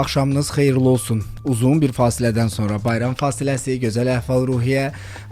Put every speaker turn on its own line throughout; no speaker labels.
Axşamınız xeyirli olsun. Uzun bir fasilədən sonra bayram fasiləsi, gözəl əhval-ruhiyyə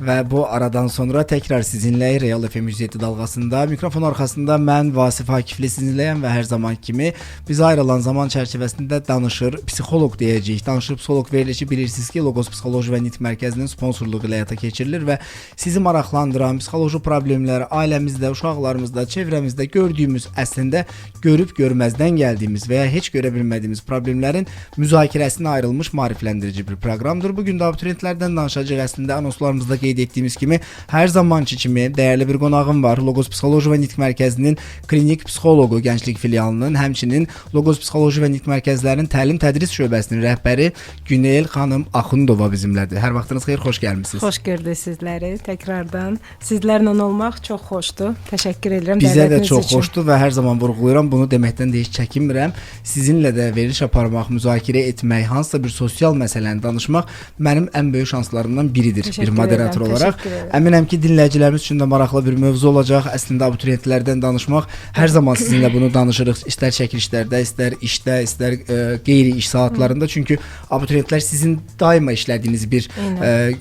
və bu aradan sonra təkrar sizinlə Real FM 107 dalğasında mikrofon arxasında mən Vasif Akifli sizinləyəm və hər zaman kimi biz ayrılan zaman çərçivəsində danışır, psixoloq deyəcəyik. Danışır psixoloq verilişi bilirsiniz ki, Logos Psixoloji və Nitq Mərkəzinin sponsorluğu ilə həyata keçirilir və sizi maraqlandıran psixoloji problemləri ailəmizdə, uşaqlarımızda, çevrəmizdə gördüyümüz, əslində görüb görməzdən gəldiyimiz və ya heç görə bilmədiyimiz problemlərin müzakirəsinə ayrılmış maarifləndirici bir proqramdır. Bugün də abituriyentlərdən danışacağıq. Əslində anonslarımızda qeyd etdiyimiz kimi hər zamanki kimi dəyərli bir qonağım var. Logos Psixoloji və Nitq Mərkəzinin klinik psixoloqu Gənclik filialının, həmçinin Logos Psixoloji və Nitq Mərkəzlərinin təlim-tədris şöbəsinin rəhbəri Günel xanım Axundova bizimlədir. Hər vaxtınız xeyir, xoş gəlmisiniz.
Xoş gördük sizləri təkrardan. Sizlərlə olmaq çox xoşdur. Təşəkkür edirəm
Bizə də
dəvətiniz
çox
üçün.
xoşdur və hər zaman vurğulayıram, bunu deməkdən də heç çəkinmirəm. Sizinlə də veriliş aparmaq, müzakirə etmək, hansısa bir sosial məsələni danışmaq mənim ən böyük şanslarımdan biridir
Təşəkkür
bir moderator
edirəm,
olaraq.
təşəkkür edirəm.
Əminəm ki, dinləyicilərimiz üçün də maraqlı bir mövzu olacaq. Əslində abituriyentlərdən danışmaq, hər zaman sizinlə bunu danışırıq. İstər çəkilişlərdə, istər işdə, istər qeyri iş saatlarında. Çünki abituriyentlər sizin daima işlədiyiniz bir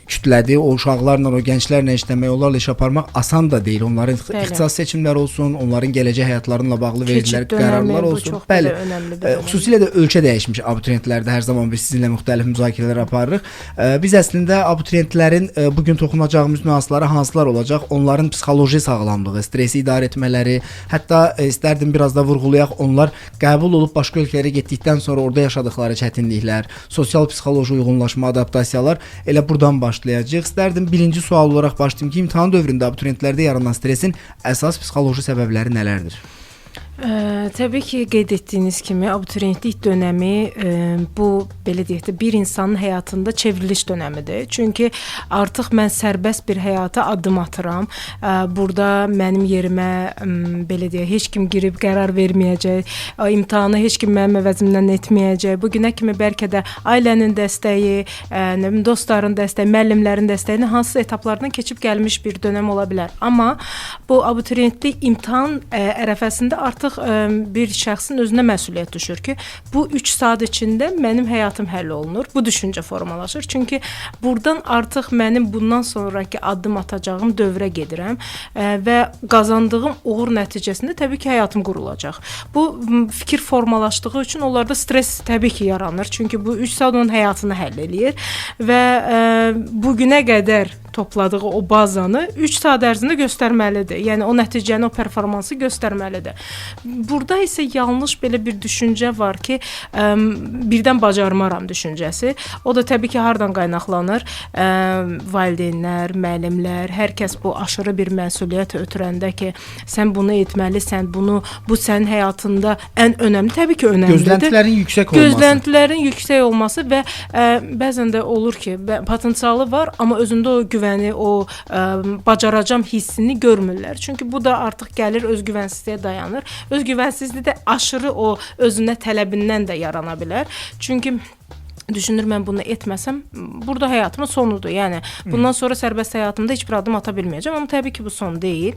kütlədir. O uşaqlarla, o gənclərlə işləmək, onlarla iş aparmaq asan da deyil. Onların ixtisas seçimləri olsun, onların gələcək həyatlarıyla bağlı verilən qərarlar olsun. Bəli, xüsusilə də ölkə dəyişmiş abituriyentlərdə hər zaman biz sizinlə müxtəlif müzakirələr aparırıq. Biz əslində abituriyentlərin bugün toxunacağımız nüansları hansılar olacaq? Onların psixoloji sağlamlığı, stresi idarə etmələri, hətta istərdim biraz da vurğulayaq, onlar qəbul olub başqa ölkələrə getdikdən sonra orada yaşadıkları çətinliklər, sosial psixoloji uyğunlaşma, adaptasiyalar elə buradan başlayacağıq. İstərdim birinci sual olaraq başlayım ki, imtahan dövründə abituriyentlərdə yaranan stresin əsas psixoloji səbəbləri nələrdir?
Təbii ki, qeyd etdiyiniz kimi abituriyentlik dönəmi bu belə deyək də bir insanın həyatında çevriliş dönəmidir. Çünki artıq mən sərbəst bir həyata addım atıram. Burada mənim yerimə belə deyək heç kim girib qərar verməyəcək. İmtahanı heç kim mənim əvəzimdən etməyəcək. Bu günə kimi bəlkə də ailənin dəstəyi, dostların dəstəyi, müəllimlərin dəstəyinin hansısa etaplardan keçib gəlmiş bir dönəm ola bilər. Amma bu abituriyentlik imtahan ərəfəsində artıq bir şəxsin özünə məsuliyyət düşür ki, bu 3 saat içində mənim həyatım həll olunur. Bu düşüncə formalaşır. Çünki buradan artıq mənim bundan sonraki addım atacağım dövrə gedirəm və qazandığım uğur nəticəsində təbii ki, həyatım qurulacaq. Bu fikir formalaşdığı üçün onlarda stres təbii ki, yaranır. Çünki bu 3 saat onun həyatını həll eləyir və bugünə qədər topladığı o bazanı 3 saat ərzində göstərməlidir. Yəni o nəticəni, o performansı göstərməlidir. Burada isə yanlış belə bir düşüncə var ki, birdən bacarmaram düşüncəsi. O da təbii ki, hardan qaynaqlanır? Valideynlər, müəllimlər, hər kəs bu aşırı bir məsuliyyət ötürəndə ki, sən bunu etməlisən, bu sənin həyatında ən önəmli, təbii ki, önəmlidir.
Gözləntilərin yüksək olması.
Gözləntilərin yüksək olması və bəzən də olur ki, potensialı var, amma özündə o güvəni, o bacaracam hissini görmürlər. Çünki bu da artıq gəlir özgüvənsizliyə dayanır. Özgüvənsizlik də aşırı o özünə tələbindən də yarana bilər. Çünki düşünür mən bunu etməsəm, burada həyatımın sonudur. Yəni, bundan sonra sərbəst həyatımda heç bir addım ata bilməyəcəm. Amma təbii ki, bu son deyil.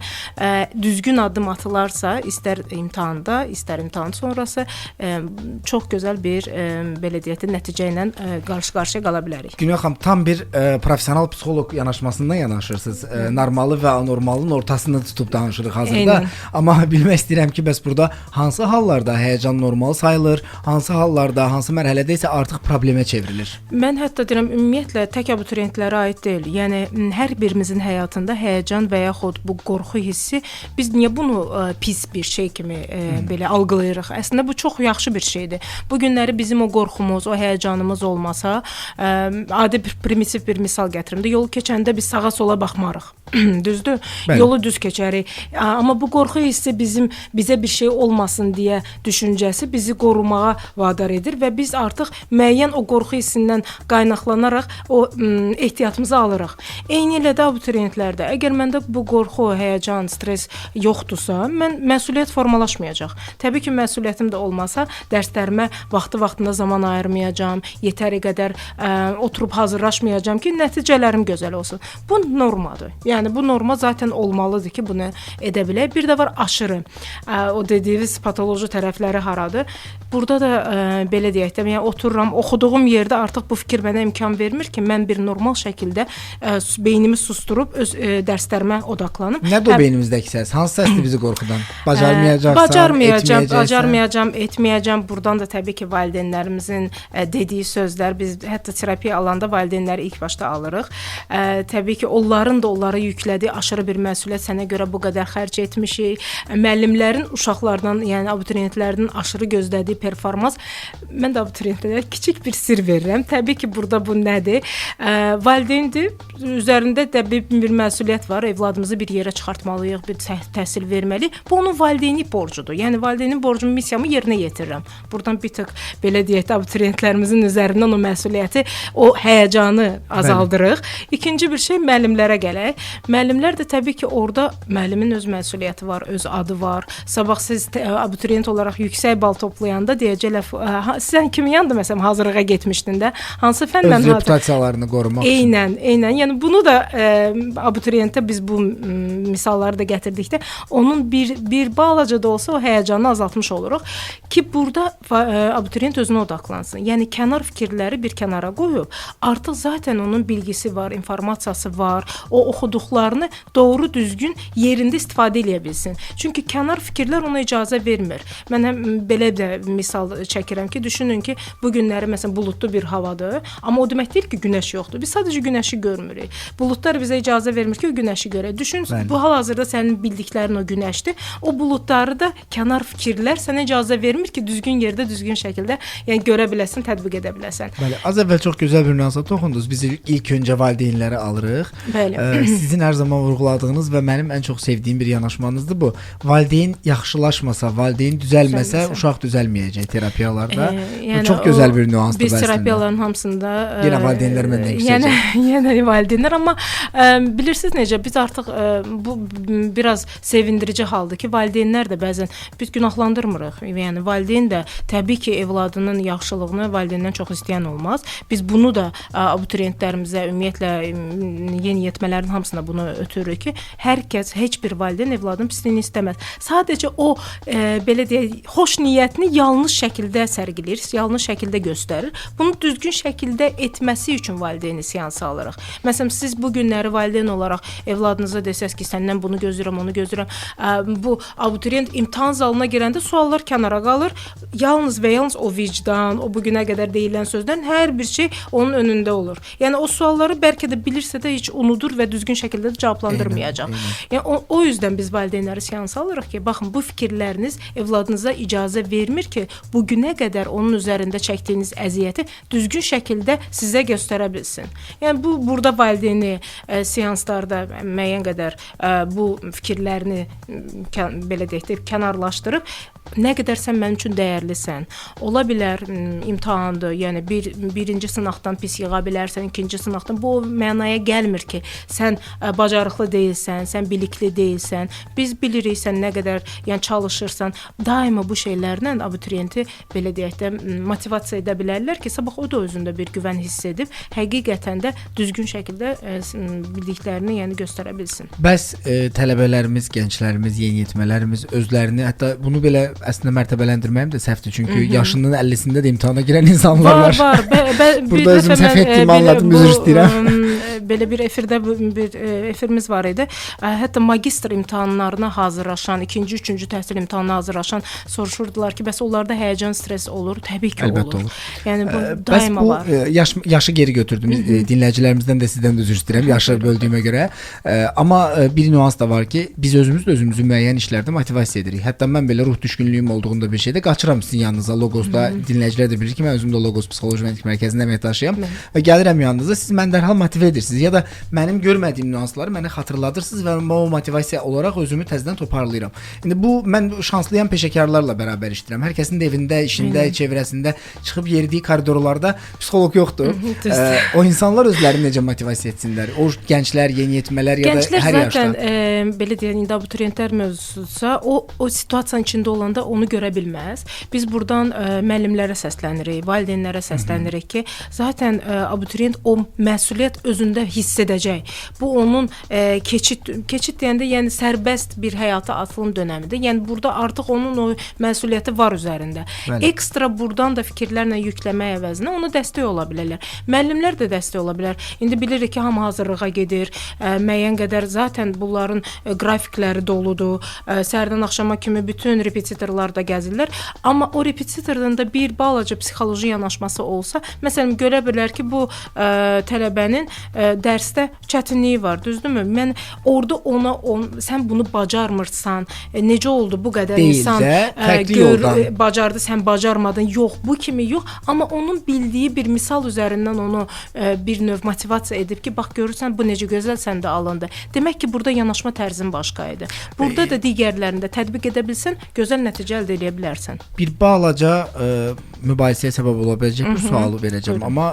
Düzgün addım atılarsa, istər imtahanda, istər imtahan sonrası çox gözəl bir, belə deyək də, nəticə ilə qarşı-qarşıya qala bilərik.
Günel xanım, tam bir profesional psixoloq yanaşmasından yanaşırsınız. Normalı və anormalın ortasını tutub danışırıq hazırda. Amma bilmək istəyirəm ki, bəs burada hansı hallarda həyəcan normal sayılır, hansı hallarda, hansı mərhələdə isə artıq problemə çevrilir?
Mən hətta deyirəm, ümumiyyətlə tək abituriyentlərə aid deyil. Yəni, hər birimizin həyatında həyəcan və yaxud bu qorxu hissi, biz niyə bunu pis bir şey kimi belə algılayırıq? Əslində, bu çox yaxşı bir şeydir. Bu günləri bizim o qorxumuz, o həyəcanımız olmasa, adi bir primitiv bir misal gətirim də, yolu keçəndə biz sağa-sola baxmarıq. Düzdür?
Bəli.
Yolu düz keçərik. Amma bu qorxu hissi bizə bir şey olmasın deyə düşüncəsi bizi qorumağa vadar edir və biz artıq müəyyən o qorxu hissindən qaynaqlanaraq o ehtiyatımızı alırıq. Eynilə də abituriyentlərdə. Əgər məndə bu qorxu, həyəcan, stres yoxdursa, mən məsuliyyət formalaşmayacaq. Təbii ki, məsuliyyətim də olmasa, dərslərimə vaxtında zaman ayırmayacağam, yetəri qədər oturub hazırlaşmayacağam ki, nəticələrim gözəl olsun. Bu normadır. Yəni Yəni bu norma zaten olmalıdır ki, bunu edə bilək. Bir də var aşırı. O dediyiniz patoloji tərəfləri haradır? Burada da belə deyək də, yəni otururam, oxuduğum yerdə artıq bu fikir mənə imkan vermir ki, mən bir normal şəkildə beynimi susturub öz dərslərimə odaqlanım.
Nədir o beynimizdəki səs? Hansı səsdir bizi qorxudan? Bacarmayacaqsan,
etməyəcəm. Buradan da təbii ki, valideynlərimizin dediyi sözlər, biz hətta terapiya alanda valideynləri ilk başda alırıq. Təbii ki, onların da onlara yüklədiyi aşırı bir məsuliyyət, sənə görə bu qədər xərc etmişik. Müəllimlərin uşaqlardan, yəni abituriyentlərinin aşırı gözlədiyi performans. Mən də abituriyentlərə kiçik bir sir verirəm. Təbii ki, burada bu nədir? Valideyndir, üzərində də bir məsuliyyət var. Evladımızı bir yerə çıxartmalıyıq, bir təhsil verməliyik. Bu onun valideynlik borcudur. Yəni valideynin borcumu, missiyamı yerinə yetirirəm. Buradan bir tık belə deyək də abituriyentlərimizin üzərindən o məsuliyyəti, o həyəcanı azaldırıq. İkinci bir şey müəllimlərə gələk. Müəllimlər də təbii ki, orada müəllimin öz məsuliyyəti var, öz adı var. Sabah siz abituriyent olaraq yüksək bal toplayanda deyəcəklər, sən kimin yanında məsələn hazırlığa getmişdin də, hansı fəndən
öz reputasiyalarını qorumaq üçün.
Eynən. Yəni bunu da abituriyentə biz bu misalları da gətirdikdə onun bir balaca da olsa o həyəcanını azaltmış oluruq ki, burada abituriyent özünə odaqlansın. Yəni kənar fikirləri bir kənara qoyub, artıq zaten onun bilgisi var, informasiyası var, o oxuduqlarını doğru düzgün yerində istifadə edə bilsin. Çünki kənar fikirlər ona icazə vermir. Mən həm belə də misal çəkirəm ki, düşünün ki, bu günləri məsələn buludlu bir havadır, amma o demək deyil ki, günəş yoxdur. Biz sadəcə günəşi görmürük. Buludlar bizə icazə vermir ki, o günəşi görək. Düşün, bu hal-hazırda sənin bildiklərin o günəşdir. O buludları da kənar fikirlər sənə icazə vermir ki, düzgün yerdə, düzgün şəkildə yəni görə biləsən, tətbiq edə biləsən.
Bəli, az əvvəl çox gözəl bir nüansa toxundunuz. Biz ilk öncə valideynləri alırıq.
Bəli.
Sizin hər zaman vurğuladığınız və mənim ən çox sevdiyim bir yanaşmanızdır bu. Valideyn yaxşılaşmasa, valideyn düzəlməsə, uşaq düzəlməyəcək terapiyalarda.
Yəni
çox gözəl bir nüansdır
biz terapiyaların hamısında
yenə valideynlər məndən yüksəcək.
Yəni valideynlər, amma bilirsiniz necə, biz artıq bu biraz sevindirici haldır ki, valideynlər də bəzən biz günahlandırmırıq. Yəni valideyn də təbii ki, evladının yaxşılığını valideyndən çox istəyən olmaz. Biz bunu da abituriyentlərimizə, ümumiyyətlə yeniyetmələrin hamısına bunu ötürürük ki, hər kəs, heç bir valideyn evladının pisliyini istəməz. Sadəcə o belə deyək, xoş niyyətini yanlış şəkildə sərgiləyir, yanlış şəkildə göstərir. Bunu düzgün şəkildə etməsi üçün valideyni seansa alırıq. Məsələn, siz bu günləri valideyn olaraq evladınıza desəz ki, səndən bunu gözləyirəm, onu gözləyirəm. Bu abituriyent imtahan zalına girəndə suallar kənara qalır. Yalnız və yalnız o vicdan, o bugünə qədər deyilən sözdən hər bir şey onun önündə olur. Yəni o sualları bəlkə də bilirsə də heç unudur və düzgün şəkildə də cavablandırmayacaq. Yəni o yüzdən biz valideynləri seansa alırıq ki, baxın, bu fikirləriniz evladınıza icazə vermir ki, bugünə qədər onun üzərində çəkdiyiniz əziyyəti düzgün şəkildə sizə göstərə bilsin. Yəni bu burada valideyni seanslarda müəyyən qədər bu fikirlərini belə deyək də kənarlaşdırıb, nə qədər sən mənim üçün dəyərlisən. Ola bilər imtahandır, yəni birinci sınaqdan pis yığa bilərsən, ikinci sınaqdan. Bu mənaya gəlmir ki, sən bacarıqlı deyilsən, sən bilikli deyilsən. Biz bilirik sən nə qədər yəni çalışırsan. Daima bu şeylərlə abituriyenti belə deyək də motivasiya edə bilərlər ki, sabah o da özündə bir güvən hiss edib, həqiqətən də düzgün şəkildə bildiklərini yəni göstərə bilsin.
Bəs tələbələrimiz, gənclərimiz, yeniyetmələrimiz özlərini, hətta bunu belə əslində mərtəbələndirməyim də səhvdir, çünki yaşının 50-sində də imtahana girən insanlar var.
Var.
Burada özüm səhv etdiyimi anladım, üzr istəyirəm.
Belə bir efirdə bir efirimiz var idi. Hətta magistr imtahanlarına hazırlaşan, ikinci, üçüncü təhsil imtahanına hazırlaşan soruşurdular ki, bəs onlarda həyəcan, stres olur? Təbii ki,
olur.
Yəni bu daima var.
Bəs bu yaşı geri götürdüm. Dinləyicilərimizdən də sizdən də üzr istəyirəm, yaşı böldüyümə görə. Amma bir nüans da var ki, biz özümüzü müəyyən işlərdə motivasiya edirik. Hətta mən belə ruh düşkünlüyüm olduğunda bir şeydə qaçıram sizin yanınıza, Logosda. Dinləyicilər də bilir ki, mən özüm də Logos Psixoloji Məntiq Mərkəzində əməkdaşıyam və gəlirəm yanınıza, siz məni dərhal motivə edirsiniz ya da mənim görmədiyim nüansları mənə xatırladırsınız və o motivasiya olaraq özümü təzədən toparlayıram. İndi bu mən şanslıyam, peşəkarlarla bərabər işləyirəm. Hər kəsin də evində, işində, çevrəsində çıxıb yeridiyi koridorlarda psixoloq yoxdur. O insanlar özlərini necə motivasiya etsinlər? O gənclər, yeniyetmələr ya da hər yaşda.
Gənclər zaten belə deyək, indi abituriyentlər mövzususa o situasiyanın içində olanda onu görə bilməz. Biz buradan müəllimlərə səslənirik, valideynlərə səslənirik ki, zaten abituriyent o məsuliyyət özündə hiss edəcək. Bu onun keçid deyəndə, yəni sərbəst bir həyata atılım dönəmidir. Yəni burada artıq onun o məsuliyyəti var üzərində.
Bəli.
Ekstra buradan da fikirlərlə yükləmək əvəzinə ona dəstək ola bilərlər. Müəllimlər də dəstək ola bilər. İndi bilirik ki, hamı hazırlığa gedir. Müəyyən qədər zaten bunların qrafikləri doludur. Səhərdən axşama kimi bütün repetitorlar da gəzirlər. Amma o repetitordan da bir balaca psixoloji yanaşması olsa, məsələn, görə bilər ki, bu tələbənin dərsdə çətinliyi var, düzdürmü? Mən orada ona sən bunu bacarmırsan, necə oldu bu qədər
Deyil
insan
də, fərqli yoldan
bacardı, sən bacarmadın. Yox, bu kimi yox, amma onun bildiyi bir misal üzərindən onu bir növ motivasiya edib ki, bax görürsən bu necə gözəl səndə alındı. Demək ki, burada yanaşma tərzin başqa idi. Burada da digərlərində tətbiq edə bilsən, gözəl nəticə əldə edə bilərsən.
bir balaca mübahisəyə səbəb ola biləcək bu sualı verəcəm.
Buyurun.
Amma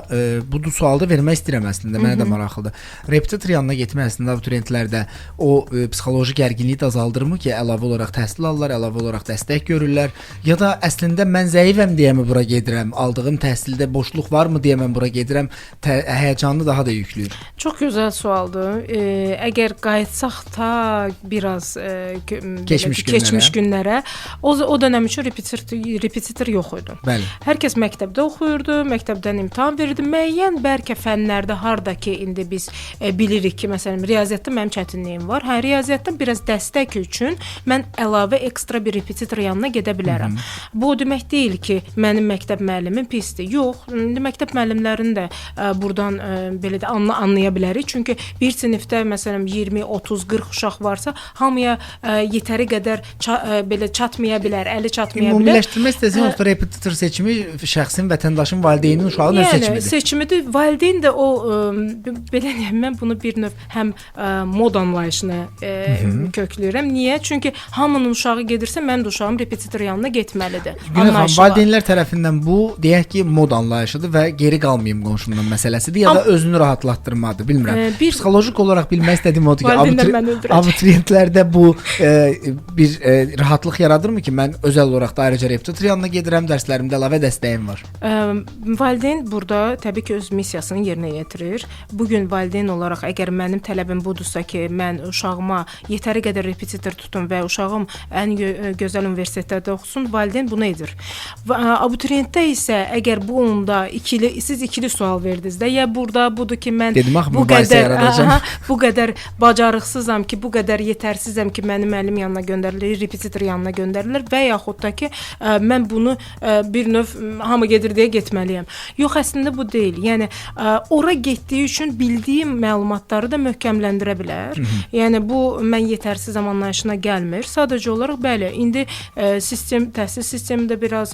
bu sualı da vermək istəyirəm əslində. Mənə də maraqlıdır. Repetitor yanına getmək əslində abituriyentlərdə o psixoloji gərginliyi də azaldırmı ki, əlavə olaraq təhsil alırlar, əlavə olaraq dəstək görürlər, ya da əslində mən zəifəm deyəmi bura gedirəm, aldığım təhsildə boşluq varmı deyə mən bura gedirəm, həyəcanını daha da yükləyir.
Çox gözəl sualdır. Əgər qayıtsaq ta biraz keçmiş günlərə, o dönəm üçün repetitor yox idi.
Bəli.
Hər kəs məktəbdə oxuyurdu, məktəbdən imtahan verirdi. Müəyyən bəlkə fənlərdə harda ki, indi biz bilirik ki, məsələn, riyaziyyatda mənim çətinliyim var. Hə, riyaziyyatdan biraz dəstək üçün mən əlavə ekstra bir repetitor yanına gedə bilərəm. Bu o demək deyil ki, mənim məktəb müəllimim pisdir. Yox, indi məktəb müəllimlərini də buradan belə də anlaya bilərik. Çünki bir sinifdə məsələn 20, 30, 40 uşaq varsa, hamıya yetəri qədər belə çatmaya bilər, əli çatmaya bilər.
Ümumiləşdirmək istəsəz, o repetitor seçimi şəxsin, vətəndaşın, valideynin, uşağın öz seçimidir.
Seçimidir. Valideyn də o belə deyim, mən bunu bir növ həm moda anlayışına kökləyirəm. Niyə? Çünki hamının uşağı gedirsə, mənim də uşağım repetitor yanına getməlidir.
Günel xanım, valideynlər tərəfindən bu deyək ki, moda anlayışıdır və geri qalmayım qonşumdan məsələsidir, ya da özünü rahatlatdırmadır, bilmirəm. Psixolojik olaraq bilmək istədiyim odur ki, abituriyentlərdə bu bir rahatlıq yaradırmı ki, mən özəl olaraq da ayrıca repetitor yanına gedirəm, dərslərimdə əlavə dəstəyim var.
Valideyn burada təbii ki, öz missiyasını yerinə yetirir. Bugün valideyn olaraq əgər mənim tələbim budursa ki, mən uşağıma yetəri qədər repetitor tutum və uşağım ən gözəl universitetlərdə oxusun, valideyn bunu edir. Abituriyentdə isə əgər bu onda siz ikili sual verdiniz də, ya burada budur ki, mən bu qədər bacarıqsızam ki, bu qədər yetərsizəm ki, mənim müəllim yanına göndərilir, repetitor yanına göndərilir və yaxud da ki, mən bunu bir növ hamı gedir deyə getməliyəm. Yox, əslində bu deyil. Yəni ora getdiyi üçün bildiyim məlumatları da möhkəmləndirə bilər. Yəni bu mən yetərsiz anlayışına gəlmir. Sadəcə olaraq bəli, indi təhsil sistemi də biraz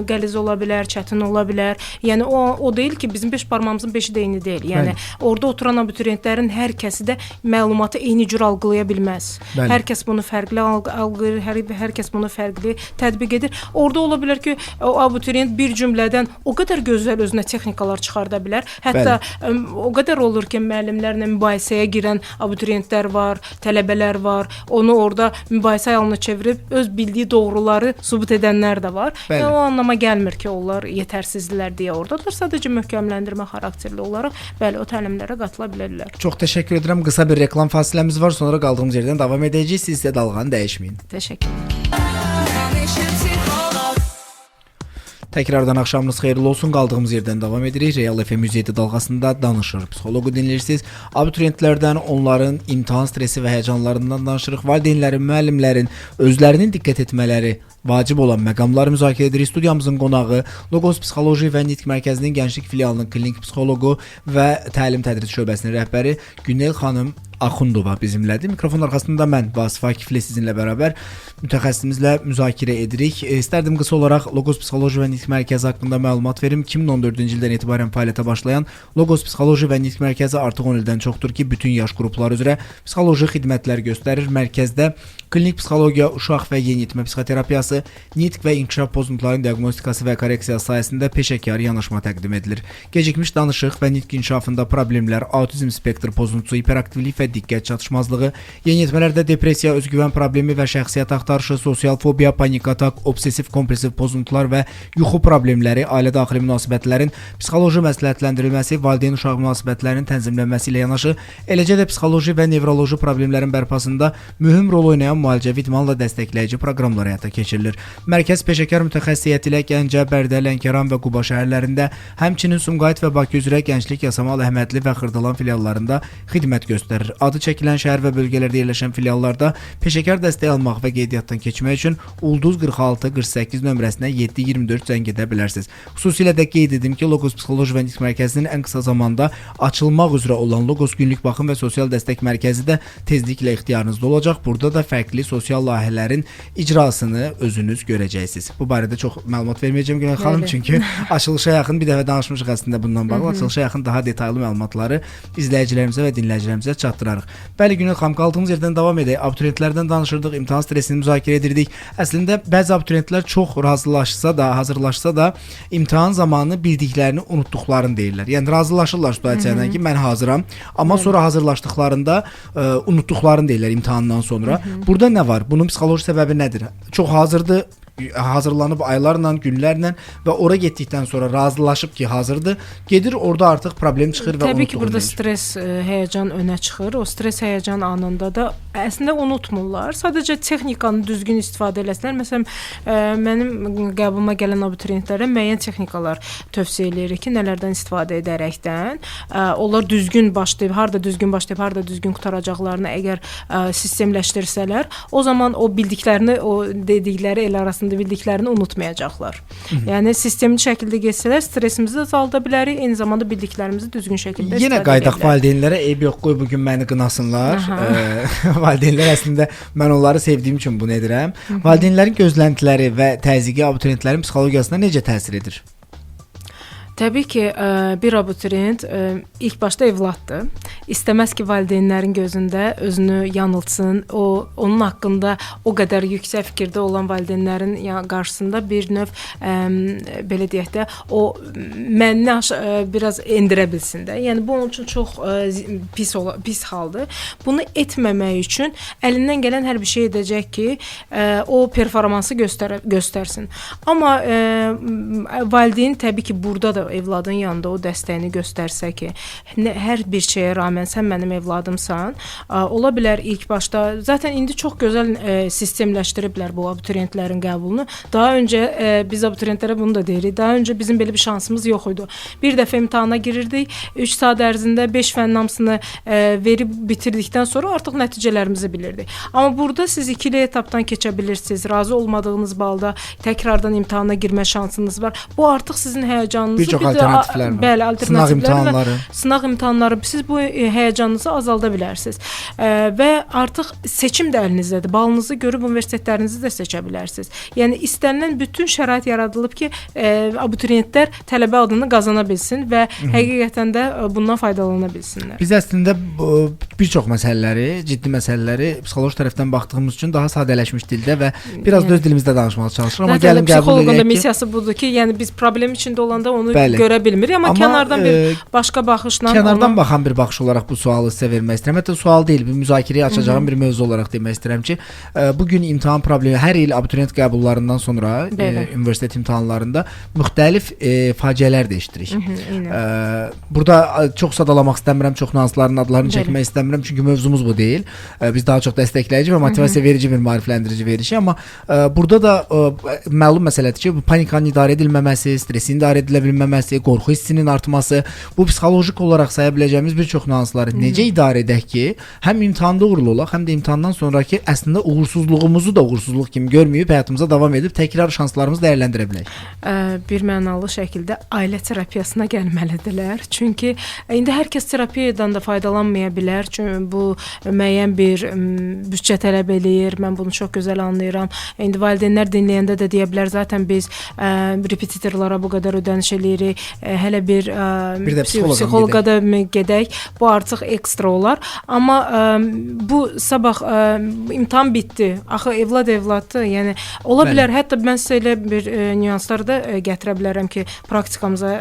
qəliz ola bilər, çətin ola bilər. Yəni o deyil ki, bizim 5 barmağımızın 5-i də eyni deyil. Yəni orada oturan abituriyentlərin hər kəsi də məlumatı eyni cür algılaya bilməz. Bəli. Hər kəs bunu fərqli algılayır, hər kəs bunu fərqli tətbiq edir. Orada ola bilər ki, o abituriyent bir cümlədən o qədər gözəl özünə texnikalar çıxarda bilər. Hətta o qədər olur ki, müəllimlərlə mübahisəyə girən abituriyentlər var, tələbələr var. Onu orada mübahisə halına çevirib öz bildiyi doğruları sübut edənlər də var. Yəni o anlama gəlmir ki, onlar yetərsizdirlər deyə oradadır. Sadəcə möhkəmləndirmə xarakterli olaraq bəli, o təlimlərə qatıla bilərlər.
Çox təşəkkür edirəm. Qısa bir reklam fasiləmiz var. Sonra qaldığımız yerdən davam edəcəyik. Siz isə dalğanı dəyişməyin.
Təşəkkürlər.
Təkrardan axşamınız xeyirli olsun. Qaldığımız yerdən davam edirik. Real FM 107 dalğasında danışır. Psixoloqu dinləyirsiniz. Abituriyentlərdən, onların imtahan stresi və həyəcanlarından danışırıq. Valideynlərin, müəllimlərin özlərinin diqqət etmələri vacib olan məqamları müzakirə edirik. Studiyamızın qonağı Logos Psixoloji və Nitq Mərkəzinin Gənclik Filialının klinik psixoloqu və Təlim Tədris şöbəsinin rəhbəri Günel xanım Axundova bizimlədir. Mikrofon arxasında mən Vasif Akifli sizinlə bərabər mütəxəssisimizlə müzakirə edirik. İstərdim qısa olaraq Logos Psixoloji və Nitq Mərkəzi haqqında məlumat verim. 2014-cü ildən etibarən fəaliyyətə başlayan Logos Psixoloji və Nitq Mərkəzi artıq 10 ildən çoxdur ki, bütün yaş qrupları üzrə psixoloji xidmətlər göstərir. Mərkəzdə klinik psixologiya, uşaq və yeniyetmə psixoterapiyası, diaqnostikası, nitq və inkişaf pozuntularının diaqnostikası və korreksiyası sayəsində peşəkar yanaşma təqdim edilir. Gecikmiş danışıq və nitq inkişafında problemlər, autizm spektr pozuntusu, hiperaktivlik və diqqət çatışmazlığı, yeniyetmələrdə depressiya, özgüvən problemi və şəxsiyyət axtarışı, sosial fobiya, panik atak, obsessiv kompulsiv pozuntular və yuxu problemləri, ailə daxili münasibətlərin psixoloji məsləhətləndirilməsi, valideyn-uşaq münasibətlərinin tənzimlənməsi ilə yanaşı, eləcə də psixoloji və nevroloji problemlərin bərpasında mühüm rol oynayan müalicəvi idmanla dəstəkləyici proqramlar həyata keçirilir. Mərkəz peşəkar mütəxəssissiyyəti ilə Gəncə, Bərdə, Lənkəran və Quba şəhərlərində, həmçinin Sumqayıt və Bakı üzrə Gənclik, Yasamal, Əhmədli və Xırdalan filiallarında xidmət göstərir. Adı çəkilən şəhər və bölgələrdə yerləşən filiallarda peşəkar dəstək almaq və qeydiyyatdan keçmək üçün Ulduz 46 48 nömrəsinə 724 zəng edə bilərsiniz. Xüsusilə də qeyd edim ki, Logos Psixoloji və Nitq Mərkəzinin ən qısa zamanda açılmaq üzrə olan Logos Günlük Baxım və Sosial Dəstək Mərkəzi də tezliklə ixtiyarınızda olacaq. Burada da fərqli sosial layihələrin icrasını özünüz görəcəksiniz. Bu barədə çox məlumat verməyəcəm Günel xanım, çünki açılışa yaxın bir dəfə danışmışıq əslində bundan bağlı. Açılışa yaxın daha detallı məlumatları izləyicilərimizə və dinləyicilərimizə çatdırarıq. Bəli Günel xanım, qaldığımız yerdən davam edək. Abituriyentlərdən danışırdıq, imtahan stresini müzakirə edirdik. Əslində bəzi abituriyentlər çox hazırlaşsa da imtahan zamanı bildiklərini unutduqlarını deyirlər. Yəni razılaşırlar situasiyadan ki, mən hazıram, amma sonra hazırlaşdıqlarında unutduqlarını deyirlər imtahandan sonra. Burada nə var? Bunun psixoloji səbəbi nədir? Çox hazırdır, hazırlanıb aylarla, günlərlə və ora getdikdən sonra razılaşıb ki, hazırdır. Gedir, orada artıq problem çıxır və
Təbii ki, burada
deyir.
stres, həyəcan önə çıxır. O stres, həyəcan anında da əslində unutmurlar. Sadəcə texnikanı düzgün istifadə eləsinlər. Məsələn, mənim qəbuluma gələn abituriyentlərə müəyyən texnikalar tövsiyə edirik ki, nələrdən istifadə edərəkdən onlar düzgün başlayıb, harda düzgün başlayıb, harda düzgün qutaracaqlarını əgər sistemləşdirsələr, o zaman o bildiklərini, o dedikləri el arasında bildiklərini unutmayacaqlar. Yəni sistemli şəkildə geçsələr stresimizi də azalda bilərik, eyni zamanda bildiklərimizi düzgün şəkildə
Yenə qaydaq valideynlərə eyb yox, qoy bugün məni qınasınlar. Valideynlər əslində mən onları sevdiyim üçün bunu edirəm. Valideynlərin gözləntiləri və təzyiqi abituriyentlərin psixologiyasına necə təsir edir?
Təbii ki, bir abituriyent ilk başda evladdır. İstəməz ki, valideynlərin gözündə özünü yanıltsın. Onun haqqında o qədər yüksək fikirdə olan valideynlərin qarşısında bir növ belə deyək də, o mənni biraz endirə bilsin də. Yəni bu onun üçün çox pis haldır. Bunu etməmək üçün əlindən gələn hər bir şey edəcək ki, o performansı göstərsin. Amma valideyn təbii ki, burada da evladın yanında o dəstəyini göstərsə ki, hər bir şeyə rağmen sən mənim evladımsan, ola bilər ilk başda, zaten indi çox gözəl sistemləşdiriblər bu abituriyentlərin qəbulunu. Daha öncə biz abituriyentlərə bunu da deyirik. Daha öncə bizim belə bir şansımız yox idi. Bir dəfə imtahana girirdik, 3 saat ərzində 5 fənnin hamısını verib bitirdikdən sonra artıq nəticələrimizi bilirdik. Amma burada siz ikili etapdan keçə bilirsiniz. Razı olmadığınız balda təkrardan imtahana girmə şansınız var. Bu artıq sizin həyəcanınızı
Çox alternativlər var.
Bəli, alternativlər
sınaq
imtahanları. Siz bu həyəcanınızı azalda bilərsiniz. Və artıq seçim də əlinizdədir. Balınızı görüb universitetlərinizi də seçə bilərsiniz. Yəni istənilən bütün şərait yaradılıb ki, abituriyentlər tələbə adını qazana bilsin və həqiqətən də bundan faydalana bilsinlər.
Biz əslində bir çox məsələləri, ciddi məsələləri psixoloji tərəfdən baxdığımız üçün daha sadələşmiş dildə və biraz da öz dilimizdə danışmağa çalışırıq. Amma gəlin qəbul edək ki,
missiyası budur ki, yəni biz problem içində olanda onu görə bilmirik, amma kənardan bir başqa baxışla
baxan bir baxış olaraq bu sualı sizə vermək istəyirəm. Hətta sual deyil, bir müzakirəyə açacağım bir mövzu olaraq demək istəyirəm ki, bu gün imtahan problemi hər il abituriyent qəbullarından sonra universitet imtahanlarında müxtəlif faciələr də eşidirik. Burada çox sadalamaq istəmirəm, çox nüansların adlarını çəkmək istəmirəm, çünki mövzumuz bu deyil. Biz daha çox dəstəkləyici və motivasiya verici bir maarifləndirici verişik, amma burada da məlum məsələdir ki, bu panikanın idarə edilməməsi, stresin idarə edilə bilməməsi, qorxu hissinin artması, bu psixolojik olaraq saya biləcəyimiz bir çox nüansları necə idarə edək ki, həm imtahanda uğurlu olaq, həm də imtahandan sonraki əslində uğursuzluğumuzu da uğursuzluq kimi görməyib həyatımıza davam edib təkrar şanslarımızı dəyərləndirə bilək.
Bir mənalı şəkildə ailə terapiyasına gəlməlidirlər. Çünki indi hər kəs terapiyadan da faydalanmaya bilər. Çünki bu müəyyən bir büdcə tələb eləyir. Mən bunu çox gözəl anlayıram. İndi valideynlər dinləyəndə də deyə bilər, zaten biz repetitorlara bu qədər ödəniş eləyirik. Hələ bir psixoloqa da gedək. Bu bu artıq ekstra olar. Amma bu sabah imtahan bitdi. Axı evladdır. Yəni ola bilər, hətta mən sizə elə bir nüansları da gətirə bilərəm ki, praktikamıza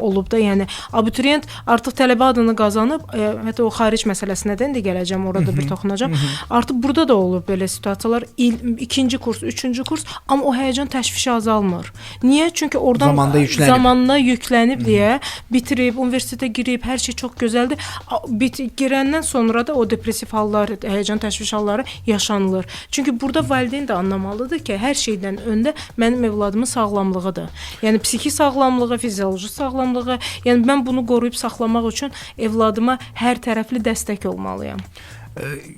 olub da. Yəni abituriyent artıq tələbə adını qazanıb, hətta o xaric məsələsinə də indi gələcəm, orada bir toxunacam. Artıq burada da olub belə situasiyalar. İkinci kurs, üçüncü kurs, amma o həyəcan təşvişi azalmır. Niyə? Çünki oradan zamanla yüklənib deyə bitirib, universitetə girib, hər şey çox gözəldir. Girəndən sonra da o depressiv hallar, həyəcan təşviş halları yaşanılır. Çünki burada valideyn də anlamalıdır ki, hər şeydən öndə mənim evladımın sağlamlığıdır. Yəni psixi sağlamlığı, fizioloji sağlamlığı, yəni mən bunu qoruyub saxlamaq üçün evladıma hər tərəfli dəstək olmalıyam.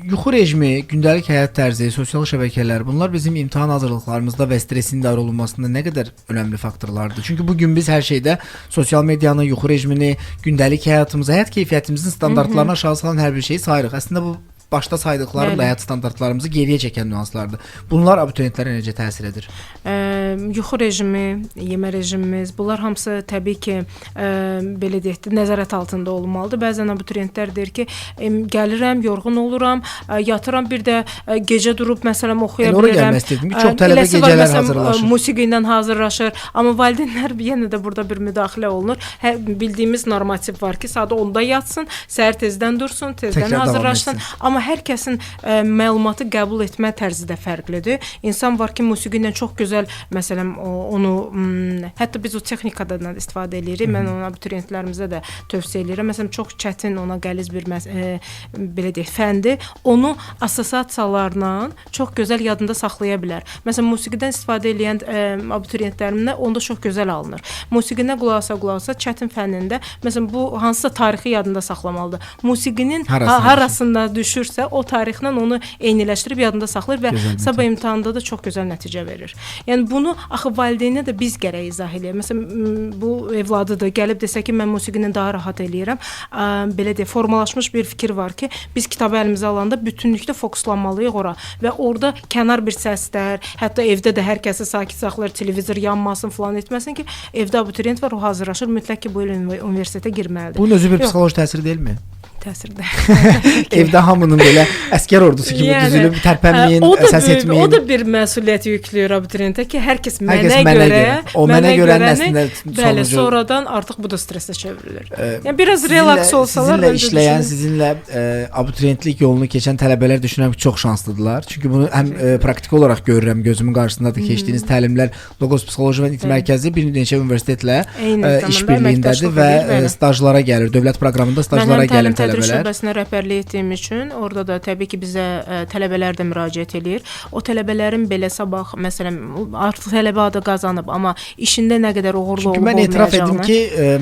Yuxu rejimi, gündəlik həyat tərzi, sosial şəbəkələr, bunlar bizim imtahan hazırlıqlarımızda və stresin idarə olunmasında nə qədər önəmli faktorlardır? Çünki bugün biz hər şeydə sosial medianı, yuxu rejimini, gündəlik həyatımızı, həyat keyfiyyətimizin standartlarını aşağı salan hər bir şeyi sayırıq. Əslində bu başda saydıqlarım da həyat standartlarımızı geriyə çəkən nüanslardır. Bunlar abituriyentlərə necə təsir edir?
Yuxu rejimi, yemə rejimimiz, bunlar hamısı təbii ki, belə deyək, nəzarət altında olmalıdır. Bəzən abituriyentlər deyir ki, gəlirəm, yorğun oluram, yatıram, bir də gecə durub məsələn oxuya bilirəm.
Ora gəlmək istədim ki, çox tələbə gecələr hazırlaşır.
Musiqi ilə hazırlaşır, amma valideynlər yenə də burada bir müdaxilə olunur. Bildiyimiz normativ var ki, saat 10-da yatsın, səhər tezdən dursun, tezdən hazırlaşsın. Amma hər kəsin məlumatı qəbul etmə tərzi də fərqlidir. İnsan var ki, musiqi ilə çox gözəl, məsələn, onu hətta biz o texnikadan istifadə edirik. Mən onu abituriyentlərimizə də tövsiyə edirəm. Məsələn, çox çətin, ona qəliz bir belə deyək, fəndir. Onu assosiasiyalarla çox gözəl yadında saxlaya bilər. Məsələn, musiqidən istifadə edən abituriyentlərimlə onda çox gözəl alınır. Musiqinə qulaq asa çətin fənnində, məsələn, bu hansısa tarixi yadında saxlamalıdır. Musiqinin harasında düşür o tarixlə onu eyniləşdirib yadında saxlayır və sabah imtahanda da çox gözəl nəticə verir. Yəni bunu axı valideynə də biz gərək izah eləyək. Məsələn, bu evladıdır, gəlib desə ki, mən musiqini daha rahat eləyirəm. Belə deyək, formalaşmış bir fikir var ki, biz kitabı əlimizə alanda bütünlükdə fokuslanmalıyıq ora və orada kənar bir səslər, hətta evdə də hər kəsi sakit saxlayır, televizor yanmasın, falan etməsin ki, evdə abituriyent var, o hazırlaşır, mütləq ki, bu il universitetə girməlidir.
Bunun özü bir psixoloji təsir deyilmi?
Təsirdə.
Evdə hamının belə əskər ordusu kimi düzülüb tərpənməyin, səs etməyin.
O da bir məsuliyyət yükləyir abituriyentə ki, hər kəs mənə görə
nəslində sonucu.
Bəli, sonradan artıq bu da stressə çevrilir. Yəni biraz relaks olsalar
sizinlə işləyən, sizinlə abituriyentlik yolunu keçən tələbələr düşünürəm ki, çox şanslıdırlar. Çünki bunu həm praktik olaraq görürəm, gözümün qarşısında da keçdiyiniz təlimlər Logos Psixoloji və İnti Mərkəzi bir neçə universitetlə işbirliyindədir və stajlara gəlir, dövlət proqramında stajlara gəlir tələbələr.
Şöbəsinə rəhbərlik etdiyim üçün orada da təbii ki, bizə tələbələr də müraciət eləyir. O tələbələrin belə sabah, məsələn, artıq tələbə adı qazanıb, amma işində nə qədər uğurlu olub olmayacağını.
Çünki mən etiraf edim ki,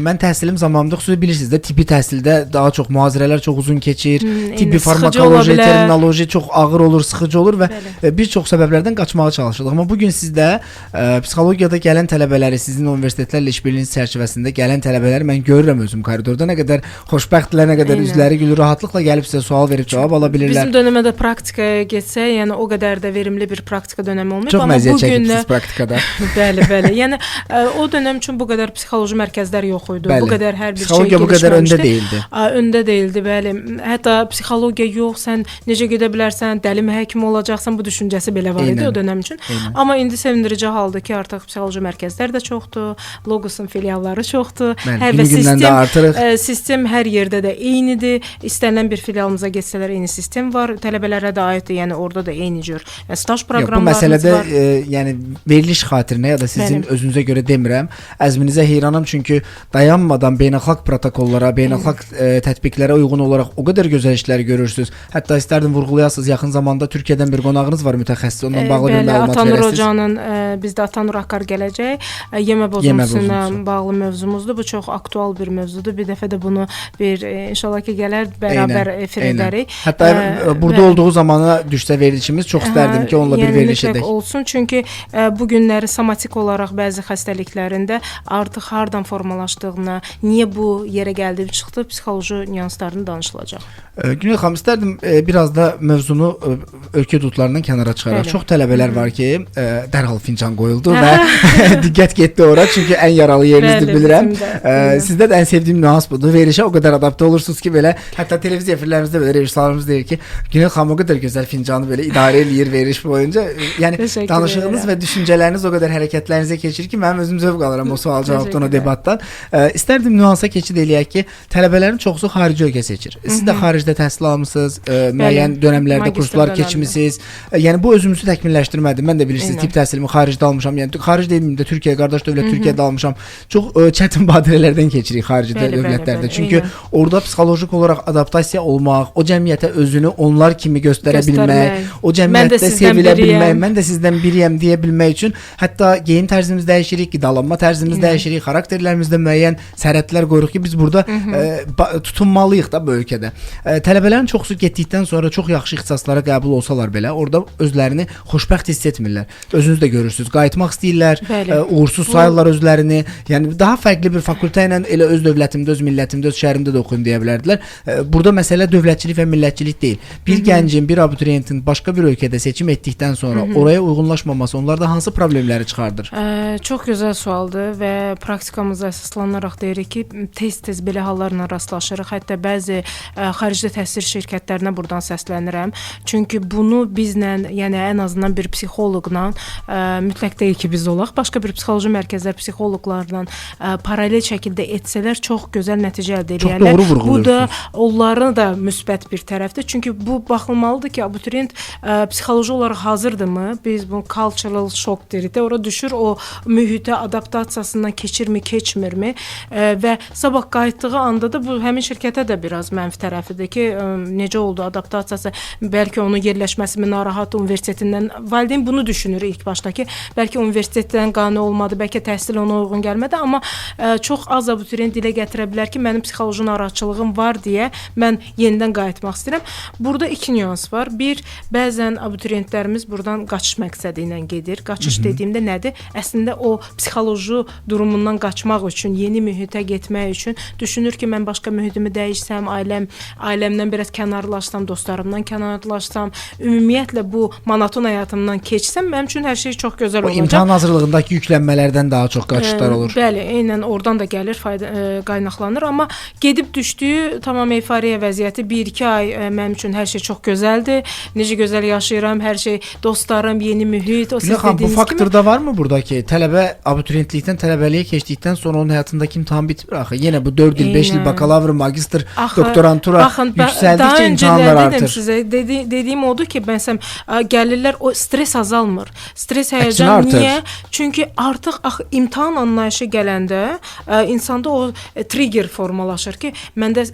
mən təhsilim zamanında xüsusi bilirsiniz də, tibbi təhsildə daha çox mühazirələr çox uzun keçir, tibbi farmakoloji, terminoloji çox ağır olur, sıxıcı olur və bir çox səbəblərdən qaçmağa çalışırıq. Amma bugün sizdə psixologiyada gələn tələbələri, sizin universitetlərlə işbirliyiniz çərçivəsində gələn tələbələri mən görürəm özüm koridorda, nə qədər xoşbəxtdirlər, nə qədər üzləri gülür, rahatlıqla gəlib sizə sual verib cavab ala bilirlər.
Bizim dönəmə də praktikaya getsə, yəni o qədər də verimli bir praktika dönəmi olmayıb.
Çox məziyyət çəkibsiniz praktikada.
Bəli. Yəni o dönəm üçün bu qədər psixoloji mərkəzlər yox idi. Bu qədər hər bir şey
psixologiya bu qədər öndə deyildi.
Öndə deyildi, bəli. Hətta psixologiya yox, sən necə gedə bilərsən, dəlimi həkim olacaqsan, bu düşüncəsi belə var idi o dönəm üçün. Amma indi sevindirici haldır ki, artıq psixoloji mərkəzlər də çoxdur, Logosun filialları çoxdur. Və sistem hər yerdə də eynidir. İstənilən bir filialımıza getsələr eyni sistem var. Tələbələrə də aiddir, yəni orada da eyni cür. Yəni staj proqramlarımız var.
Bu məsələdə yəni veriliş xatirinə ya da sizin özünüzə görə demirəm, əzminizə heyranam çünki dayanmadan beynəlxalq protokollara, beynəlxalq tətbiqlərə uyğun olaraq o qədər gözəl işlər görürsüz. Hətta istərdim vurğulayasınız, yaxın zamanda Türkiyədən bir qonağınız var mütəxəssis, onunla bağlı bir məlumat verəsiniz.
Atanur Hocanın bizdə Atanur Akar gələcək. Yemə pozuntusuna bağlı mövzumuzdur. Bu çox aktual bir mövzudur. Bir dəfə də bunu bir inşallah ki gələr bərabər efir edərik.
Hətta burada olduğu zamana düşsə verilişimiz çox istərdim ki, onunla bir veriliş edək.
Olsun, çünki bu günləri somatik olaraq bəzi xəstəliklərində artıq hardan formalaşdığına, niyə bu yerə gəlib çıxdı, psixoloji nüanslarını danışılacaq.
Günel xanım, istərdim biraz da mövzunu ölkə hüdudlarından kənara çıxaraq. Çox tələbələr var ki, dərhal fincan fincan qoyuldu və diqqət getdi ora, çünki ən yaralı yerinizdir
Bəli,
bilirəm.
bizim də.
Sizdə də ən sevdiyim nüans budur. Verilişə o qədər adaptə olursunuz ki, belə hətta televiziya efirlərimizdə belə rejissorlarımız deyir ki, Günel xanım o qədər gözəl fincanı belə idarə eləyir veriliş boyunca. Yəni
Təşəkkür
danışığınız
edirəm.
və düşüncələriniz o qədər hərəkətlərinizə keçir ki, mənim özüm zövq alıram o sual-cavabdan, o debatdan. İstərdim nüansa keçid eləyək ki, tələbələrin çoxusu xarici ölkə seçir. Siz də xaricdə təhsil almısınız, müəyyən dövrlərdə
magistr
kurslar
dönəmdə.
keçmisiniz. Yəni bu özümüzü təkmilləşdirmədim. Mən də bilirsiniz,
Eynən.
tibb təhsilimi xaricdə almışam. Yəni xaric deyim də Türkiyə, qardaş dövlət Türkiyədə almışam. Çox çətin badirələrdən keçirik xarici
Bəli,
dövlətlərdə.
bəli,
Çünki
eynən.
orada psixolojik olaraq adaptasiya olmaq, o cəmiyyətə özünü onlar kimi göstərə bilmək, o
Mən də
cəmiyyətdə
sizdən
sevilə
biriyəm.
bilmək, mən də sizdən biriyəm deyə bilmək üçün hətta geyim tərzimizi dəyişirik, qidalanma tərzimizi dəyişirik, xarakterlərimizdə müəyyən sərhədlər qoyuruq ki, biz burada tutunmalıyıq da bu ölkədə. Tələbələrin çoxusu getdikdən sonra çox yaxşı ixtisaslara qəbul olsalar belə, orada özlərini xoşbəxt hiss etmirlər. Özünüz də görürsüz, qayıtmaq istəyirlər,
Bəli.
uğursuz sayırlar özlərini. Yəni daha fərqli bir fakültə ilə elə öz dövlətimdə, öz millətimdə, öz şəhərimdə də oxuyun deyə bilərdilər. Burada məsələ dövlətçilik və millətçilik deyil. Bir gəncin, bir abituriyentin başqa bir ölkədə seçim etdikdən sonra oraya uyğunlaşmaması onlarda hansı problemləri çıxardır?
Çox gözəl sualdır və praktikamıza əsaslanaraq deyirik ki, tez-tez belə hallarla rastlaşırıq. Hətta bəzi xaricdə təhsil şirkətlərinə buradan səslənirəm. Çünki bunu bizlə, yəni ən azından bir psixoloqla, mütləq deyil ki, biz olaq, başqa bir psixoloji mərkəzlər psixoloqlarla paralel şəkildə etsələr çox gözəl nəticə əldə
Çox
edərlər.
doğru vurğulayırsınız.
Bu da onların da müsbət bir tərəfdir. Çünki bu baxılmalıdır ki, abituriyent psixoloji olaraq hazırdırmı? Biz bunu cultural shock deyirik də, ora düşür, o mühitə adaptasiyasından keçirmi, keçmirmi? Və sabah qayıtdığı anda da bu həmin şirkətə də biraz mənfi tərəfidir ki, necə oldu adaptasiyası, bəlkə onun yerləşməsi narahat universitetindən, valideyn bunu düşünür ilk başda ki, bəlkə universitetdən qane olmadı, bəlkə təhsil ona uyğun gəlmədi, amma çox az abituriyent dilə gətirə bilər ki, mənim psixoloji narahatçılığım var deyə mən yenidən qayıtmaq istəyirəm. Burada iki nüans var. Bir, bəzən abituriyentlərimiz buradan qaçış məqsədi ilə gedir. Qaçış dediyimdə nədir? Əslində o psixoloji durumundan qaçmaq üçün, yeni mühitə getmək üçün düşünür ki, mən başqa mühitimi dəyişsəm, ailəmdən biraz kənarlaşsam, dostlarımdan kənarlaşsam, ümumiyyətlə bu monoton həyatımdan keçsəm, mənim üçün hər şey çox gözəl
O
olacaq.
imtahan hazırlığındakı yüklənmələrdən daha çox qaçışlar olur.
Bəli, eynən oradan da gəlir, qaynaqlanır, amma gedib düşdüyü tamam euforiya vəziyyəti 1-2 ay mənim üçün hər şey çox gözəldir. Necə gözəl yaşayıram, hər şey dostlarım, yeni mühit, o siz
Bilirəm, bu
dediyiniz
faktor
kimi.
da varmı burada ki, tələbə abituriyentlikdən tələbəliyə keçdikdən sonra onun həyatındakı imtahan bitmir axı. Yenə bu 4 il, 5 il
Eynən.
bakalavr, magistr,
Axı,
doktorantura
baxın, daha
yüksəldikcə
öncə
imtahanlar
nə dedim
artır.
sizə? Dediyim odur ki, məsələn, gəlirlər, o stres azalmır. Stres,
Əksinə
həyəcan
artır.
niyə? Çünki artıq axı imtahan anlayışı gələndə insanda o trigger formalaşır ki, məndə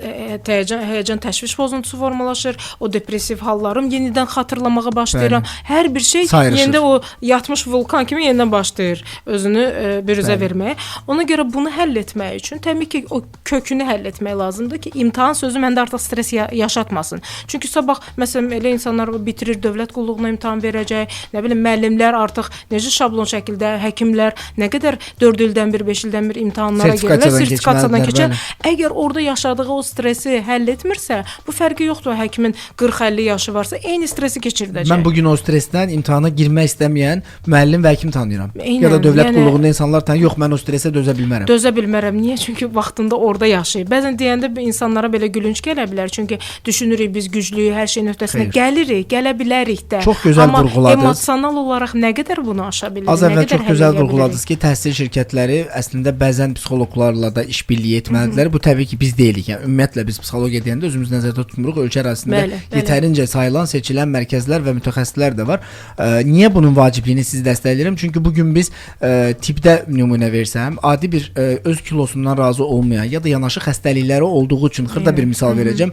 həyəcan təşviş pozuntusu formalaşır, o depressiv hallarım yenidən xatırlamağa başlayıram. Hər bir şey
Sayrışır.
yenidə o yatmış vulkan kimi yenidən başlayır özünü bürüzə
Bəli.
verməyə. Ona görə bunu həll etmək üçün təbii ki, o kökünü həll etmək lazımdır ki, imtahan sözü məndə artıq stres yaşatmasın. Çünki sabah məsələn elə insanlar bitirir, dövlət qulluğuna imtahan verəcək, nə bilim müəllimlər artıq necə şablon şəkildə, həkimlər nə qədər 4 ildən bir, 5 ildən bir imtahanlara gəlirlər, sertifikasiyadan keçər. Əgər orada yaşadığı o stresi həll etmirsə, bu fərqi yoxdur. Həkimin 40-50 yaşı varsa, eyni stresi keçirdəcək.
Mən bugün o stressdən imtahana girmək istəməyən müəllim və həkim tanıyıram.
Eynən,
Ya da dövlət
yəni-
qulluğunda insanlar tanıyır. Yox, mən o stressə dözə bilmərəm.
Dözə bilmərəm. Niyə? Çünki vaxtında orada yaşayıb. Bəzən deyəndə insanlara belə gülünc gələ bilər. Çünki düşünürük biz güclüyük, hər şeyin öhdəsində gəlirik, gələ bilərik də.
Çox gözəl vurğuladınız.
Amma emosional olaraq nə qədər bunu aşa bilirik?
Az
nə
əvvəl
qədər
çox
həll
gözəl
edə
vurğuladınız ki, təhsil şirkətləri əslində bəzən psixoloqlarla da işbirliyi etməlidirlər. Bu təbii ki, biz deyilik. Yəni ümumiyyətlə biz psixologiya deyəndə özümüz nəzərdə tutmuruq. Ölkə ərazisində
Bəli, bəli.
yetərincə sayılan, seçilən mərkəzlər və mütəxəssislər də var. Niyə bunun vacibliyini sizi dəstəkləyirəm? Çünki bu gün biz tibbdə nümunə versəm, adi bir öz kilosundan razı olmayan ya da yanaşı xəstəlikləri olduğu üçün xırda bir misal verəcəm.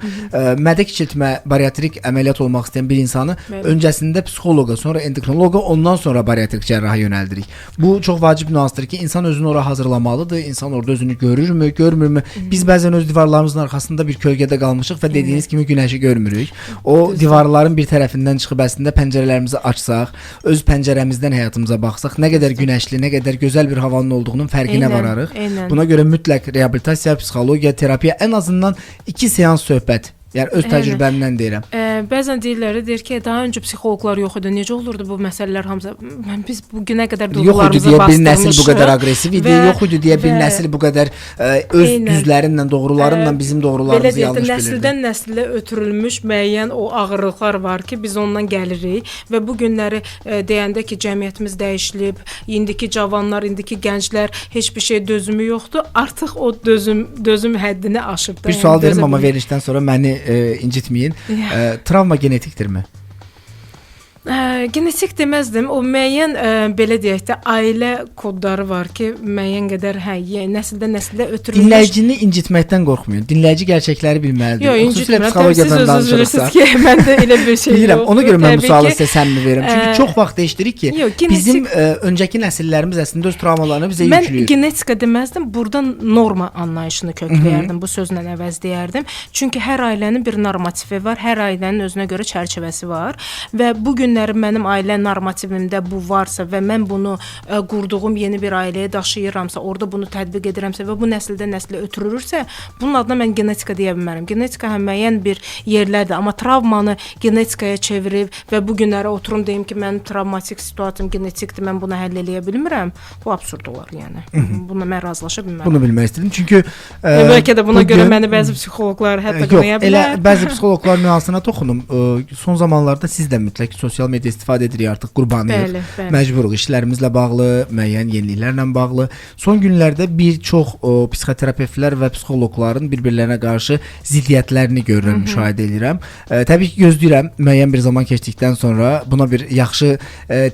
Mədə kiçiltmə, bariatrik əməliyyat olmaq istəyən bir insanı öncəsində psixoloqa, sonra endokrinoloqa, ondan sonra bariatrik cərraha yönəldirik. Bu çox vacib nüansdır ki, insan özünü ora hazırlamalıdır. İnsan orada özünü görürmü, görmürmü? Biz bəzən öz divarlarımızın arxasında bir kölgədə qalmışıq və dediyiniz kimi günəşi görmürük. O divarların bir tərəfindən çıxıb əslində pəncərələrimizi açsaq, öz pəncərəmizdən həyatımıza baxsaq, nə qədər günəşli, nə qədər gözəl bir havanın olduğunun fərqinə vararıq. Buna görə mütləq reabilitasiya, psixologiya, terapiya, ən azından 2 seans söhbət. Yəni öz təcrübəmdən deyirəm.
Bəzən deyir ki, daha öncə psixoloqlar yox idi. Necə olurdu bu məsələlər hamısı? Biz bu günə qədər duyğularımızı
bastırmışıq. Yox idi deyə bir nəsil bu qədər aqressiv idi. Yox idi deyə bir nəsil bu qədər öz düzlərinlə, doğrularınla bizim doğrularımızı yanlış bilirdi.
Nəsildən nəslə ötürülmüş müəyyən o ağırlıqlar var ki, biz ondan gəlirik və bu günləri deyəndə ki, cəmiyyətimiz dəyişilib, indiki cavanlar, indiki gənclər heç bir şey dözümü yoxdur. Artıq o dözüm həddini aşıb.
Bir sual verim, amma verilişdən sonra məni incitməyin. Travma genetikdirmi?
Genetik deməzdim. O müəyyən belə deyək də ailə kodları var ki, müəyyən qədər nəsildən nəslə ötürülmüş.
Dinləyicini incitməkdən qorxmayın. Dinləyici gerçəkləri bilməlidir.
Yox, incitmirəm.
Psixologiyadan danışırıqsa.
Mən də elə bir şey
bilirəm.
yox.
Ona görə mən bu sualı sizə səmimi verirəm. Çünki çox vaxt eşidirik ki, bizim öncəki nəsillərimiz əslində öz travmalarını bizə yükləyir.
Mən genetika deməzdim. Buradan norma anlayışını kökləyərdim. Bu sözlə əvəzləyərdim. Çünki hər ailənin bir normativi var. Hər ailənin özünə görə çərçivəsi var və bu gün mənim ailə normativimdə bu varsa və mən bunu qurduğum yeni bir ailəyə daşıyıramsa, orada bunu tətbiq edirəmsə və bu nəsildən nəslə ötürülürsə, bunun adına mən genetika deyə bilmərəm. Genetika müəyyən bir yerlərdir, amma travmanı genetikaya çevirib və bu günlərə oturum deyim ki, mənim travmatik situasiyam genetikdir, mən bunu həll eləyə bilmirəm. Bu absurd olar, yəni. Buna mən razılaşa bilmərəm.
Bunu bilmək istədim. Çünki
bəlkə də buna görə məni bəzi psixoloqlar hətta qınaya bilər.
Bəzi psixoloqlar nüansına toxunum. Son zamanlarda siz də mütləq sosial media istifadə edirik, artıq qurbanıyıq. Məcburuq işlərimizlə bağlı, müəyyən yeniliklərlə bağlı. Son günlərdə bir çox psixoterapevtlər və psixoloqların bir-birlərinə qarşı ziddiyyətlərini görürəm, müşahidə edirəm. Təbii ki, gözləyirəm müəyyən bir zaman keçdikdən sonra buna bir yaxşı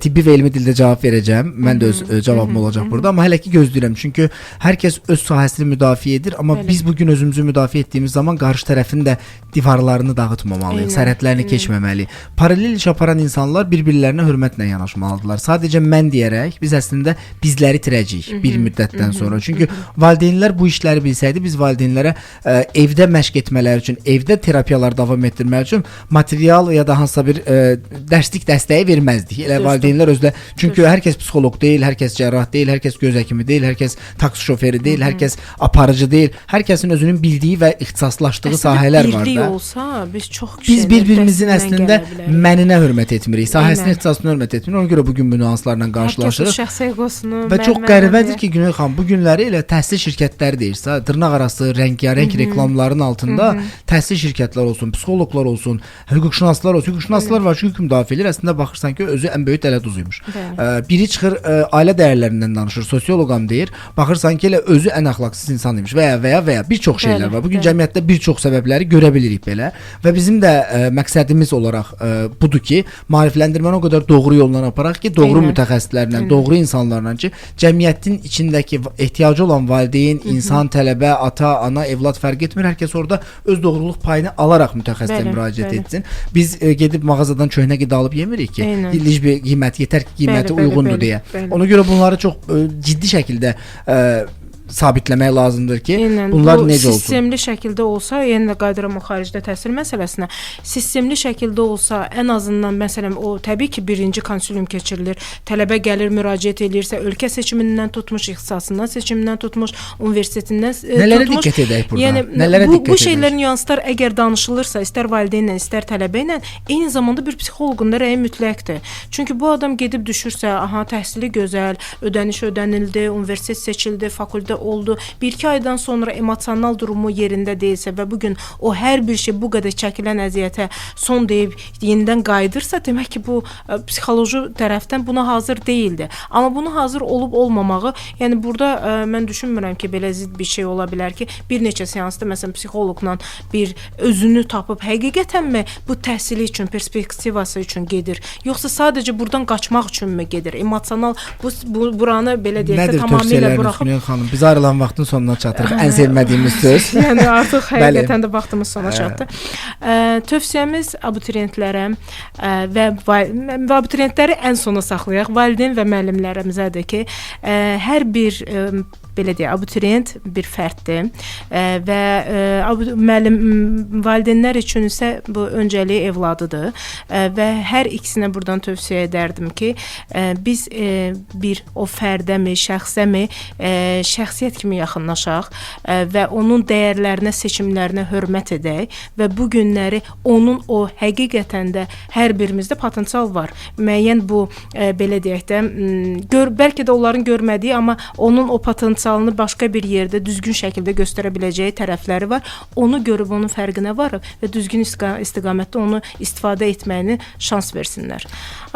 tibbi və elmi dildə cavab verəcəm. Mən də öz cavabım olacaq burada, amma hələ ki gözləyirəm. Çünki hər kəs öz sahəsini müdafiə edir, amma biz bu gün özümüzü müdafiə etdiyimiz zaman qarşı tərəfin də divarlarını dağıtmamalıyıq, sərhədlərini keçməməliyik. Paralel iş aparan insanlar bir-birlərinə hörmətlə yanaşmalıdırlar. Sadəcə mən deyərək biz əslində bizləri itirəcəyik bir müddətdən sonra. Çünki valideynlər bu işləri bilsəydi, biz valideynlərə evdə məşq etmələri üçün, evdə terapiyalar davam etdirmək üçün material ya da hansısa bir dərslik dəstəyi verməzdik. Elə valideynlər özdə, çünki hər kəs psixoloq deyil, hər kəs cərrah deyil, hər kəs göz həkimi deyil, hər kəs taksi şoförü deyil, hər kəs aparıcı deyil. Hər kəsin özünün bildiyi və ixtisaslaşdığı sahələr var da.
Birlik olsa, biz çox
biz bir-birimizin əslində məninə hörmət etmirik, sahəsinə ixtisasına hörmət etmirik. Ona görə bu gün bu nüanslarla qarşılaşırıq.
Şəxsi egosunu
və çox qəribədir ki, Günel xanım, bu günləri elə təhsil şirkətləri deyirsə, dırnaq arası rəngarəng reklamların altında təhsil şirkətlər olsun, psixoloqlar olsun, hüquqşünaslar olsun. Hüquqşünaslar var ki, hüquq müdafiəçiləri əslində baxırsan ki, özü ən böyük dələduzuymuş. Biri çıxır ailə dəyərlərindən danışır, sosioloqam deyir. Baxırsan ki, elə özü ən əxlaqsız insan imiş və ya bir çox şeylər var. Bu gün cəmiyyətdə bir çox səbəbləri görə bilirik belə və bizim də məqsədimiz olaraq budur ki, maarifləndirməni o qədər doğru yolla aparaq ki, doğru mütəxəssislərlə, doğru insanlarla ki, cəmiyyətin içindəki ehtiyacı olan valideyn, insan, tələbə, ata, ana, evlad fərq etmir. Hər kəs orada öz doğruluq payını alaraq mütəxəssisə müraciət etsin. Biz gedib mağazadan köhnə qida alıb yemirik ki, licbi qiymət, yetər ki, qiyməti uyğundur deyə. Ona görə bunları çox ciddi şəkildə sabitləmək lazımdır ki, bunlar necə olsun.
Sistemli şəkildə olsa, yenə də qayıdıram o xaricdə təhsil məsələsinə. Sistemli şəkildə olsa, ən azından məsələn o təbii ki, birinci konsilium keçirilir. Tələbə gəlir, müraciət edirsə, ölkə seçimindən tutmuş, ixtisasından seçimindən tutmuş, universitetindən tutmuş.
Nələrə diqqət edək burada?
Yəni bu şeylər nüanslar əgər danışılırsa, istər valideynlə, istər tələbə ilə, eyni zamanda bir psixoloqun da rəyi mütləqdir. Çünki bu adam gedib düşürsə, aha, təhsili gözəl, ödəniş ödənildi, universitet seçildi, fakültə oldu. 1-2 aydan sonra emosional durumu yerində deyilsə və bugün o hər bir şey bu qədər çəkilən əziyyətə son deyib yenidən qayıdırsa, demək ki, bu psixoloji tərəfdən buna hazır deyildi. Amma bunu hazır olub olmamağı, yəni burada mən düşünmürəm ki, belə zidd bir şey ola bilər ki, bir neçə seansda məsələn psixoloqla bir özünü tapıb həqiqətənmi bu təhsili üçün, perspektivası üçün gedir, yoxsa sadəcə buradan qaçmaq üçünmü gedir? Emosional buranı belə deyək də tamamilə buraxıb
xanım, biz ayrılan vaxtın sonuna çatırıq. Ən sevmədiyimiz söz.
Yəni artıq həqiqətən də vaxtımız sona çatdı. Tövsiyəmiz abituriyentlərə və abituriyentləri ən sona saxlayaq. Valideyn və müəllimlərimizədir ki, hər bir belə deyək, abituriyent bir fərddir və müəllim valideynlər üçün isə bu öncəliyi evladıdır və hər ikisinə buradan tövsiyə edərdim ki, biz bir o fərdəmi, şəxsəmi şəxsiyyət kimi yaxınlaşaq və onun dəyərlərinə, seçimlərinə hörmət edək və bu günləri onun o həqiqətən də hər birimizdə potensial var. Müəyyən bu belə deyək də bəlkə də onların görmədiyi, amma onun o potensialını başqa bir yerdə düzgün şəkildə göstərə biləcəyi tərəfləri var. Onu görüb onun fərqinə varıb və düzgün istiqamətdə onu istifadə etməyini şans versinlər.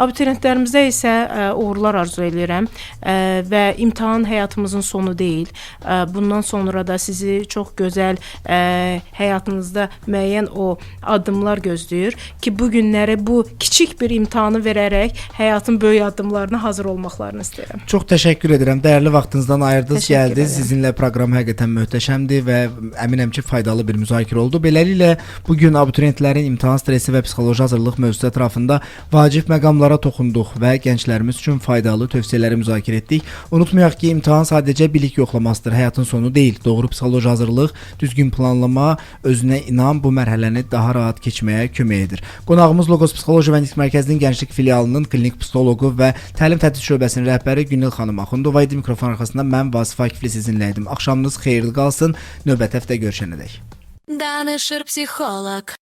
Abituriyentlərimizə isə uğurlar arzu edirəm və imtahan həyatımızın sonu deyil. Bundan sonra da sizi çox gözəl həyatınızda müəyyən o addımlar gözləyir ki, bu günləri bu kiçik bir imtahanı verərək həyatın böyük addımlarına hazır olmaqlarını istəyirəm.
Çox təşəkkür edirəm. Dəyərli vaxtınızdan ayırdınız,
Təşəkkür
gəldiniz.
edirəm.
Sizinlə proqram həqiqətən möhtəşəmdir və əminəm ki, faydalı bir müzakirə oldu. Beləliklə, bu gün abituriyentlərin imtahan stresi və psixoloji hazırlıq mövzusu ətrafında vacib məqamlara toxunduq və gənclərimiz üçün faydalı tövsiyələri müzakirə etdik. Unutmayaq ki, imtahan sadəcə bilik yoxlamasıdır, həyatın sonu deyil. Doğru psixoloji hazırlıq, düzgün planlama, özünə inam bu mərhələni daha rahat keçməyə kömək edir. Qonağımız Logos Psixoloji və Nitq Mərkəzinin Gənclik filialının klinik psixoloqu və təlim tədris şöbəsinin rəhbəri Günel xanım Axundova idi. Mikrofon arxasında mən Vasif Akifli sizinlə idim. Axşamınız xeyirli qalsın. Növbəti həftə görüşənədək.
Данышир психолог.